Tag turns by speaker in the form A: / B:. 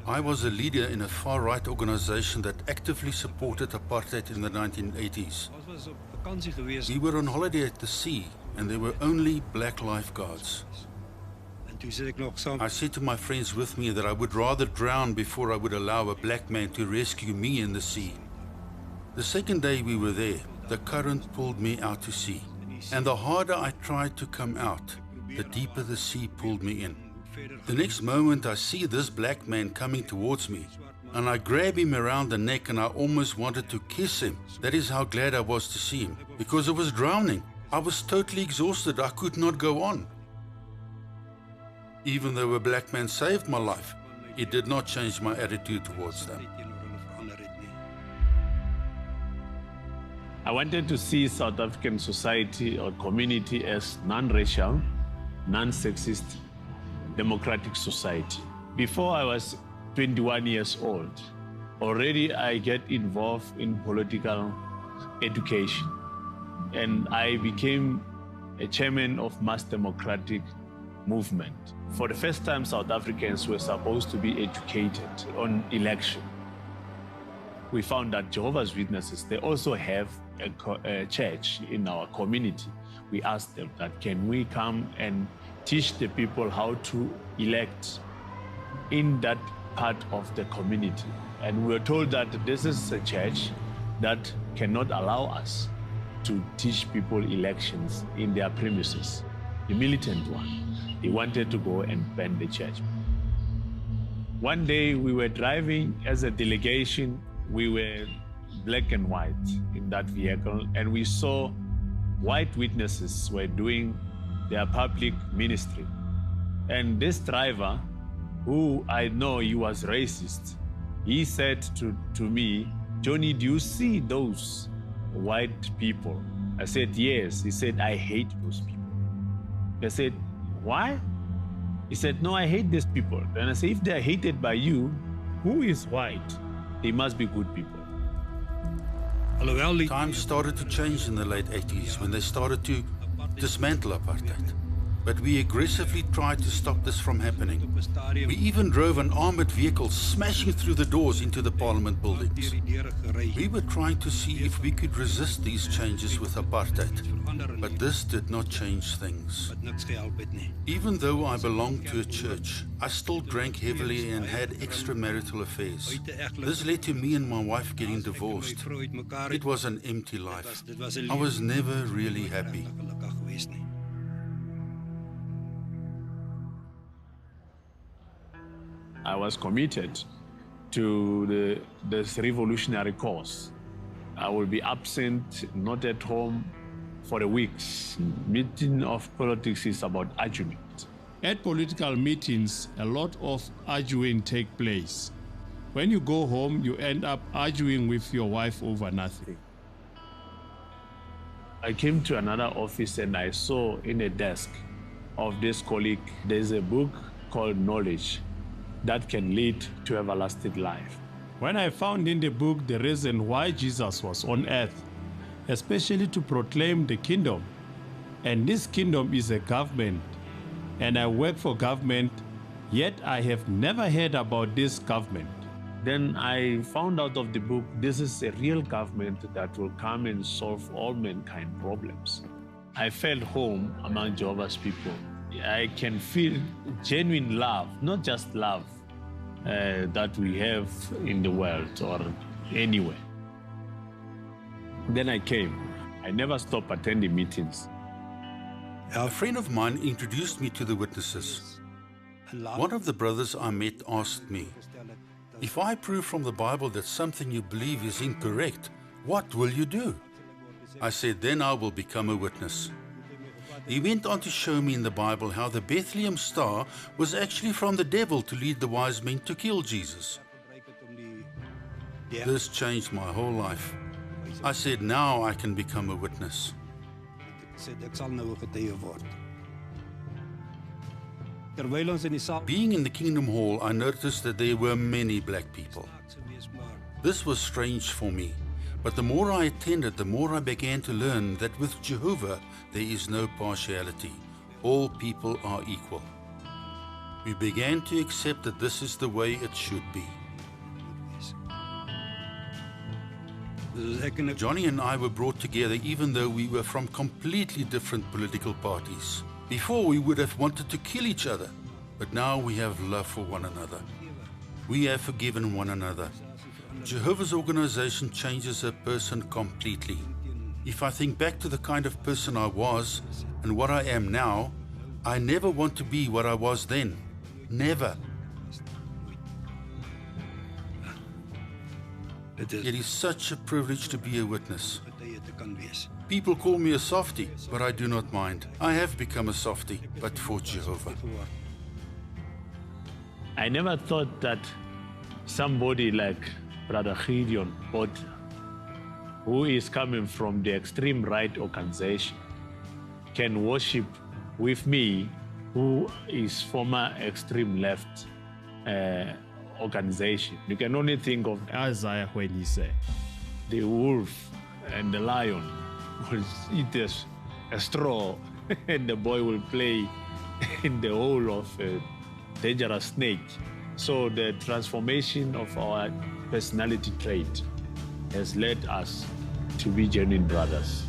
A: I was a leader in a far-right organization that actively supported apartheid in the 1980s. We were on holiday at the sea and there were only black lifeguards. I said to my friends with me that I would rather drown before I would allow a black man to rescue me in the sea. The second day we were there, the current pulled me out to sea. And the harder I tried to come out, the deeper the sea pulled me in. The next moment I see this black man coming towards me, and I grab him around the neck and I almost wanted to kiss him. That is how glad I was to see him, because I was drowning. I was totally exhausted. I could not go on. Even though a black man saved my life, it did not change my attitude towards them.
B: I wanted to see South African society or community as non-racial, non-sexist, democratic society. Before I was 21 years old, already I get involved in political education, and I became a chairman of mass democratic movement. For the first time, South Africans were supposed to be educated on election. We found that Jehovah's Witnesses, they also have a church in our community. We asked them that, can we come and teach the people how to elect in that part of the community? And we were told that this is a church that cannot allow us to teach people elections in their premises, the militant one. They wanted to go and ban the church. One day we were driving as a delegation. We were black and white in that vehicle, and we saw white witnesses were doing their public ministry. And this driver, who I know he was racist, he said to me, "Johnny, do you see those white people?" I said, "Yes." He said, "I hate those people." I said, "Why?" He said, "No, I hate these people." And I said, "If they are hated by you, who is white? They must be good people."
A: Times started to change in the late 80s when they started to dismantle apartheid. But we aggressively tried to stop this from happening. We even drove an armored vehicle smashing through the doors into the parliament buildings. We were trying to see if we could resist these changes with apartheid, but this did not change things. Even though I belonged to a church, I still drank heavily and had extramarital affairs. This led to me and my wife getting divorced. It was an empty life. I was never really happy.
B: I was committed to this revolutionary cause. I will be absent, not at home, for the weeks. Meeting of politics is about argument.
C: At political meetings, a lot of arguing take place. When you go home, you end up arguing with your wife over nothing.
B: I came to another office and I saw in a desk of this colleague, there's a book called Knowledge that can lead to everlasting life.
C: When I found in the book the reason why Jesus was on earth, especially to proclaim the kingdom, and this kingdom is a government, and I work for government, yet I have never heard about this government.
B: Then I found out of the book, this is a real government that will come and solve all mankind problems. I felt home among Jehovah's people. I can feel genuine love, not just love that we have in the world or anywhere. Then I came. I never stopped attending meetings.
A: A friend of mine introduced me to the witnesses. One of the brothers I met asked me, "If I prove from the Bible that something you believe is incorrect, what will you do?" I said, "Then I will become a witness." He went on to show me in the Bible how the Bethlehem star was actually from the devil to lead the wise men to kill Jesus. This changed my whole life. I said, now I can become a witness. Being in the Kingdom Hall, I noticed that there were many black people. This was strange for me. But the more I attended, the more I began to learn that with Jehovah, there is no partiality. All people are equal. We began to accept that this is the way it should be. Johnny and I were brought together even though we were from completely different political parties. Before we would have wanted to kill each other, but now we have love for one another. We have forgiven one another. Jehovah's organization changes a person completely. If I think back to the kind of person I was and what I am now, I never want to be what I was then. Never. It is such a privilege to be a witness. People call me a softie, but I do not mind. I have become a softie, but for Jehovah.
B: I never thought that somebody like Brother Gideon, who is coming from the extreme right organization, can worship with me, who is former extreme left organization. You can only think of
C: Isaiah when he said,
B: the wolf and the lion will eat a straw and the boy will play in the hole of a dangerous snake. So the transformation of our personality trait has led us to be genuine brothers.